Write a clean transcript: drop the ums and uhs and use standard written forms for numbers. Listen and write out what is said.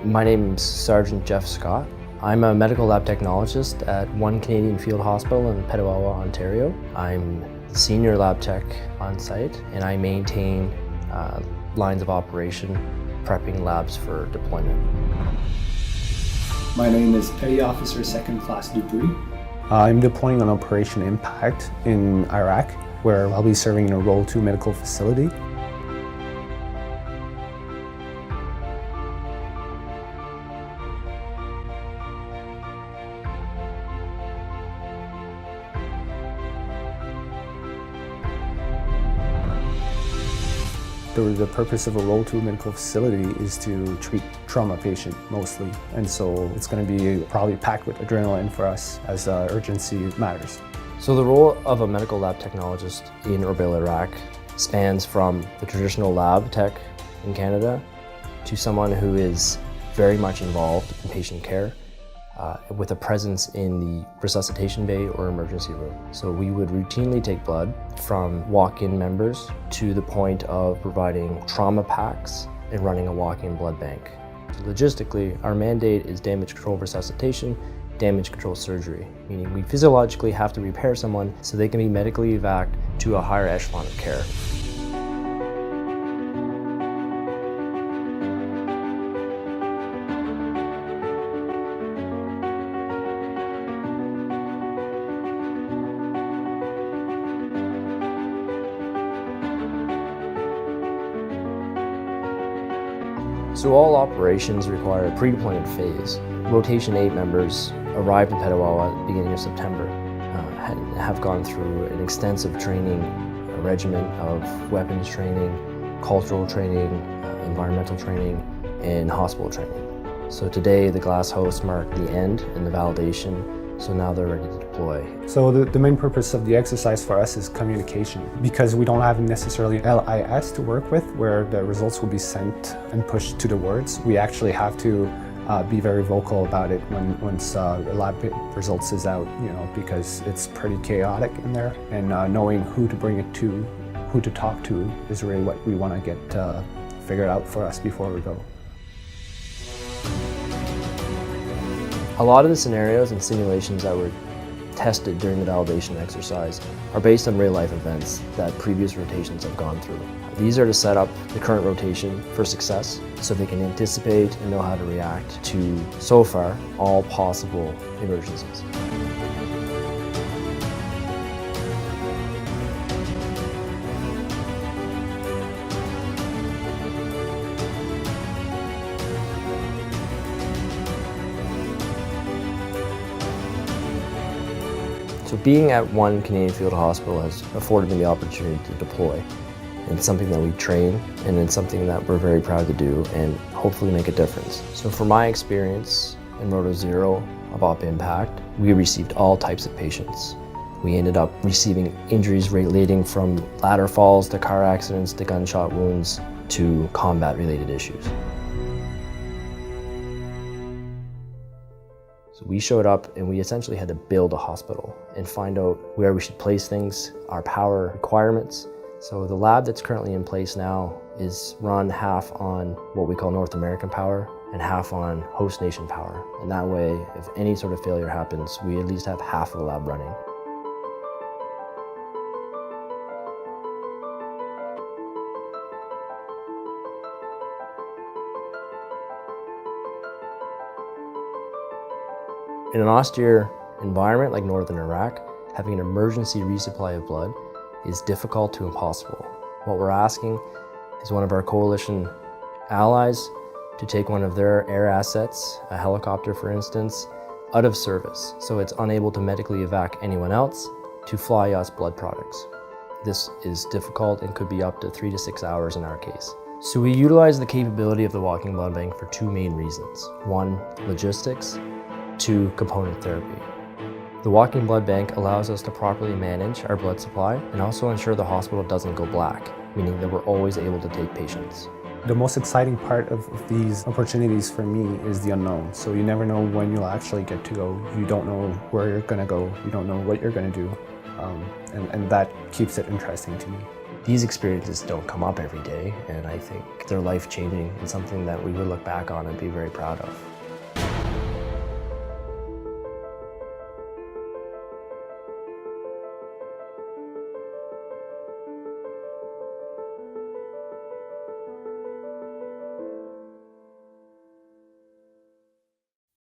My name is Sergeant Jeff Scott. I'm a medical lab technologist at one Canadian Field Hospital in Petawawa, Ontario. I'm the senior lab tech on site, and I maintain lines of operation, prepping labs for deployment. My name is Petty Officer 2nd Class Dupuy. I'm deploying on Operation Impact in Iraq, where I'll be serving in a Role 2 medical facility. The purpose of a Role 2 medical facility is to treat trauma patient mostly, and so it's going to be probably packed with adrenaline for us as urgency matters. So the role of a medical lab technologist in Erbil, Iraq spans from the traditional lab tech in Canada to someone who is very much involved in patient care with a presence in the resuscitation bay or emergency room. So we would routinely take blood from walk-in members to the point of providing trauma packs and running a walk-in blood bank. So logistically, our mandate is damage control resuscitation, damage control surgery, meaning we physiologically have to repair someone so they can be medically evac to a higher echelon of care. So all operations require a pre-deployment phase. Rotation 8 members arrived in Petawawa at the beginning of September, have gone through an extensive training regimen of weapons training, cultural training, environmental training, and hospital training. So today the glass hosts mark the end and the validation, so now they're ready to deploy. So the main purpose of the exercise for us is communication, because we don't have necessarily LIS to work with where the results will be sent and pushed to the wards. We actually have to be very vocal about it once the lab results is out, because it's pretty chaotic in there, and knowing who to bring it to, who to talk to is really what we want to get figured out for us before we go. A lot of the scenarios and simulations that were tested during the validation exercise are based on real-life events that previous rotations have gone through. These are to set up the current rotation for success so they can anticipate and know how to react to, so far, all possible emergencies. So being at one Canadian Field Hospital has afforded me the opportunity to deploy. And it's something that we train, and it's something that we're very proud to do and hopefully make a difference. So for my experience in Roto 0 of Op Impact, we received all types of patients. We ended up receiving injuries relating from ladder falls to car accidents to gunshot wounds to combat-related issues. So we showed up and we essentially had to build a hospital and find out where we should place things, our power requirements. So the lab that's currently in place now is run half on what we call North American power and half on host nation power. And that way, if any sort of failure happens, we at least have half of the lab running. In an austere environment like northern Iraq, having an emergency resupply of blood is difficult to impossible. What we're asking is one of our coalition allies to take one of their air assets, a helicopter for instance, out of service, so it's unable to medically evac anyone else, to fly us blood products. This is difficult and could be up to 3 to 6 hours in our case. So we utilize the capability of the walking blood bank for two main reasons. One, logistics. Two, component therapy. The walking blood bank allows us to properly manage our blood supply and also ensure the hospital doesn't go black, meaning that we're always able to take patients. The most exciting part of these opportunities for me is the unknown. So you never know when you'll actually get to go. You don't know where you're going to go. You don't know what you're going to do. And that keeps it interesting to me. These experiences don't come up every day, and I think they're life-changing and something that we would look back on and be very proud of.